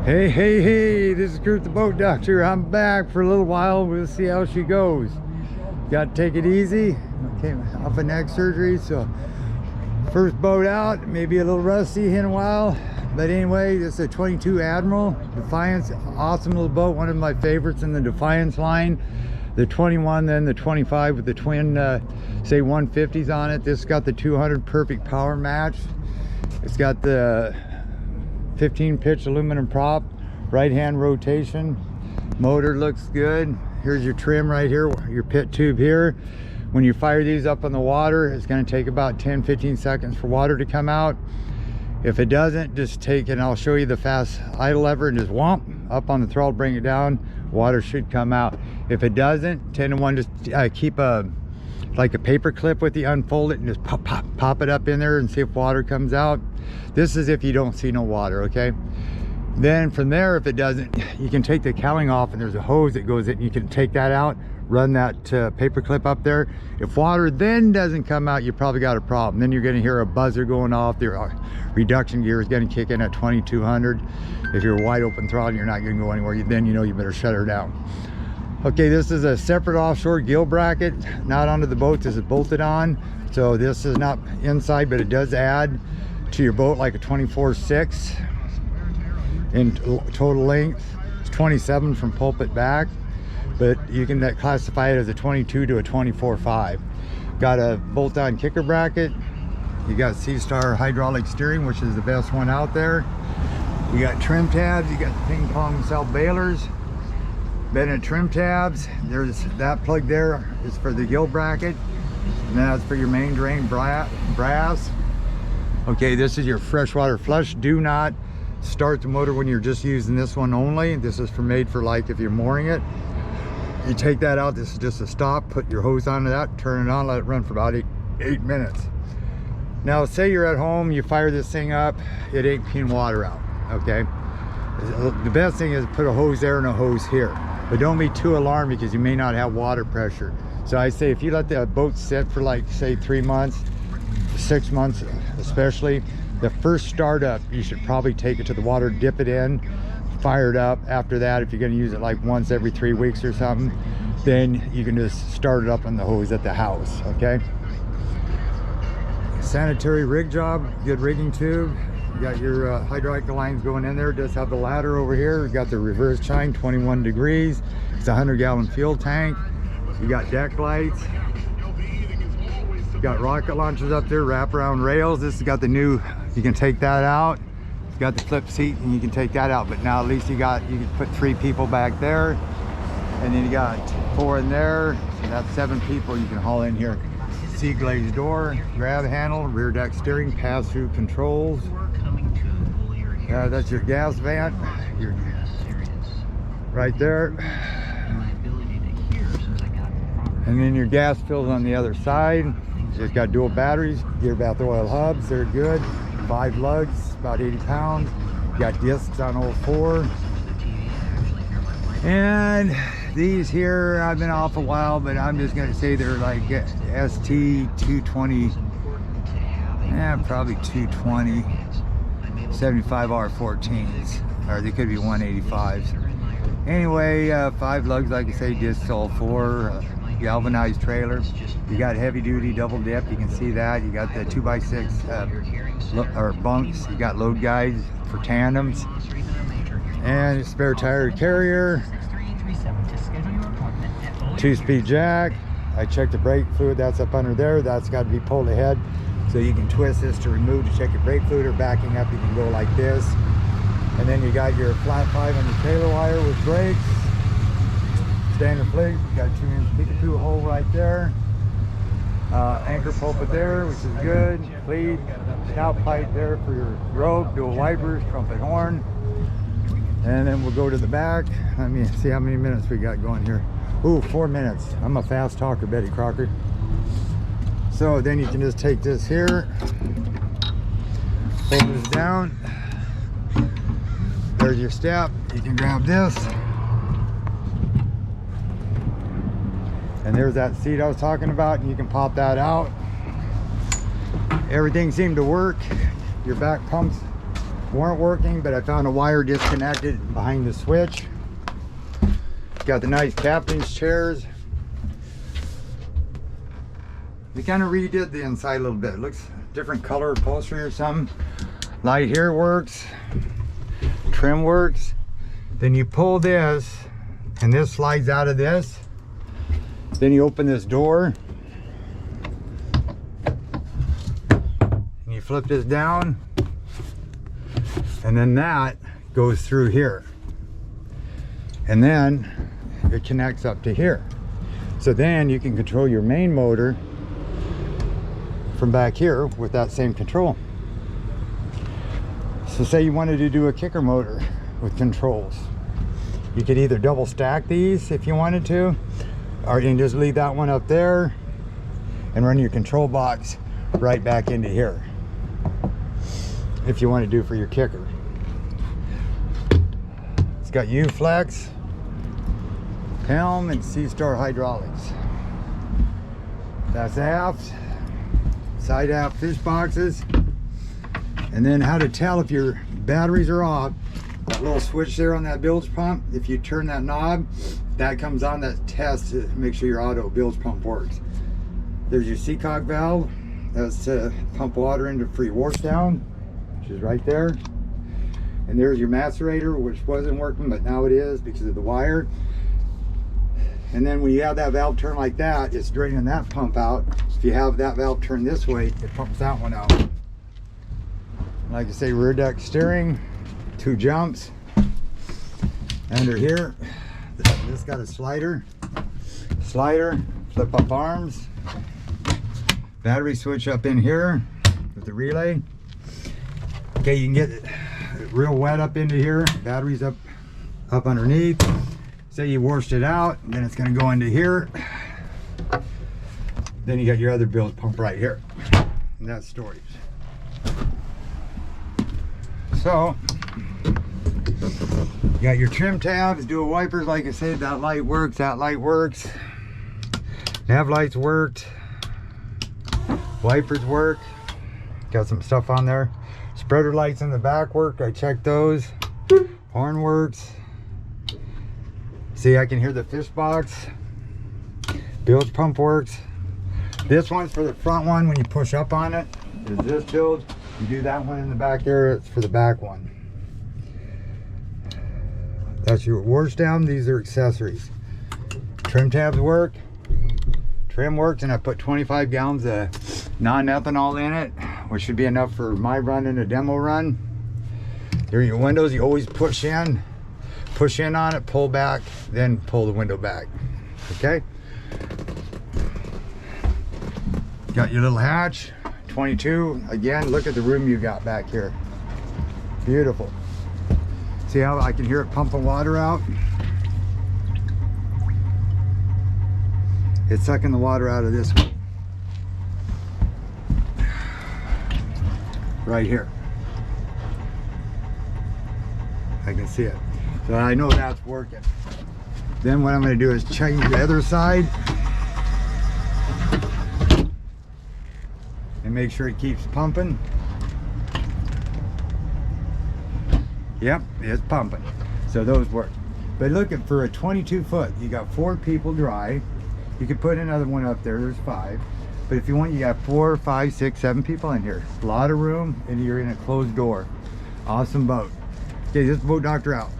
Hey, this is Kurt the Boat Doctor. I'm back for a little while. We'll see how she goes. Got to take it easy. Came off a neck surgery, so first boat out, maybe a little rusty in a while. But anyway, this is a 22 Admiral Defiance. Awesome little boat, one of my favorites in the Defiance line. The 21, then the 25 with the twin, say 150s on it. This got the 200 perfect power match. It's got the 15 pitch aluminum prop, right hand rotation. Motor looks good. Here's your trim right here, your pit tube here. When you fire these up on the water, it's going to take about 10-15 seconds for water to come out. If it doesn't, just take it, and I'll show you the fast idle lever, and just whomp up on the throttle, bring it down, water should come out. If it doesn't, 10-1, just keep like a paper clip with you, unfold it and just pop it up in there and see if water comes out. This is if you don't see no water, okay? Then from there, if it doesn't, you can take the cowling off, and there's a hose that goes in. You can take that out, run that paper clip up there. If water then doesn't come out, you probably got a problem. Then you're going to hear a buzzer going off. The reduction gear is going to kick in at 2200. If you're wide open throttle, you're not going to go anywhere. Then you know you better shut her down. Okay, this is a separate offshore gill bracket, not onto the boat. This is bolted on, so this is not inside, but it does add to your boat like a 24/6 in total length. It's 27 from pulpit back, but you can classify it as a 22 to a 24/5. Got a bolt-on kicker bracket. You got C-Star hydraulic steering, which is the best one out there. You got trim tabs. You got the ping pong cell bailers. Bennett trim tabs. There's that plug there is for the gill bracket, and that's for your main drain brass. Okay, this is your freshwater flush. Do not start the motor when you're just using this one only. This is made for like if you're mooring it. You take that out. This is just a stop. Put your hose onto that, turn it on, let it run for about eight minutes. Now say you're at home, you fire this thing up, it ain't peeing water out, okay? The best thing is put a hose there and a hose here. But don't be too alarmed, because you may not have water pressure. So I say if you let the boat sit for like say 3 months, 6 months especially, the first startup you should probably take it to the water, dip it in, fire it up. After that, if you're going to use it like once every 3 weeks or something, then you can just start it up on the hose at the house, okay? Sanitary rig job, good rigging tube. You got your hydraulic lines going in there. It does have the ladder over here. You got the reverse chine, 21 degrees. It's a 100-gallon fuel tank. You got deck lights. You got rocket launchers up there, wraparound rails. This has got the new, you can take that out. You got the flip seat, and you can take that out. But now at least you can put 3 people back there, and then you got 4 in there. So that's 7 people you can haul in here. Sea glazed door, grab handle, rear deck steering, pass-through controls. That's your gas vent, right there. And then your gas fills on the other side. It's got dual batteries, gear bath oil hubs, they're good. 5 lugs, about 80 pounds. You got discs on all 4. And these here, I've been off a while, but I'm just gonna say they're like ST 220, probably 220, 75 R14s, or they could be 185s. Anyway, 5 lugs, like I say, discs all 4, galvanized trailer. You got heavy duty double dip, you can see that. You got the 2x6 or bunks. You got load guides for tandems, and a spare tire carrier, 2-speed jack. I checked the brake fluid, that's up under there. That's got to be pulled ahead, so you can twist this to remove to check your brake fluid, or backing up you can go like this. And then you got your flat 5 on your trailer wire with brakes. Standard plate, you got 2-inch Pickapoo hole right there. Anchor pulpit there, which is good. Lead, snout pipe there for your rope, dual wipers, trumpet horn. And then we'll go to the back. Let me see how many minutes we got going here. Ooh, 4 minutes. I'm a fast talker, Betty Crocker. So then you can just take this here, hold this down. There's your step. You can grab this. And there's that seat I was talking about, and you can pop that out. Everything seemed to work. Your back pumps weren't working, but I found a wire disconnected behind the switch. Got the nice captain's chairs. We kind of redid the inside a little bit. It looks different color upholstery or something. Light here works, trim works. Then you pull this and this slides out of this. Then you open this door and you flip this down, and then that goes through here, and then it connects up to here. So then you can control your main motor from back here with that same control. So say you wanted to do a kicker motor with controls, you could either double stack these if you wanted to, or you can just leave that one up there and run your control box right back into here if you want to do for your kicker. It's got U-Flex, helm, and C-Star hydraulics. That's aft, side aft fish boxes. And then how to tell if your batteries are off, that little switch there on that bilge pump, if you turn that knob, that comes on, that test to make sure your auto bilge pump works. There's your seacock valve, that's to pump water into for your washdown, which is right there. And there's your macerator, which wasn't working, but now it is because of the wire. And then when you have that valve turned like that, it's draining that pump out. If you have that valve turned this way, it pumps that one out. Like I say, rear deck steering, 2 jumps. Under here, this got a slider, flip up arms, battery switch up in here with the relay. Okay, you can get it real wet up into here, batteries up underneath. Say you washed it out, then it's going to go into here. Then you got your other bilge pump right here, and that's storage. So you got your trim tabs, dual wipers. Like I said, that light works, that light works, nav lights worked, wipers work, got some stuff on there. Spreader lights in the back work, I checked those. Horn works. See, I can hear the fish box. Bilge pump works. This one's for the front one. When you push up on it, is this bilge. You do that one in the back there, it's for the back one. That's your washdown. These are accessories. Trim tabs work, trim works, and I put 25 gallons of non-ethanol in it, which should be enough for my run and a demo run. There are your windows. You always push in on it, pull back, then pull the window back. Okay, got your little hatch, 22. Again, look at the room you got back here. Beautiful. See how I can hear it pumping water out? It's sucking the water out of this one right here. I can see it, so I know that's working. Then what I'm going to do is change the other side and make sure it keeps pumping. Yep, it's pumping. So those work. But looking for a 22 foot, you got 4 people dry. You could put another one up there, there's 5. But if you want, you got 4, 5, 6, 7 people in here. A lot of room, and you're in a closed door. Awesome boat. Okay, this is Boat Doctor out.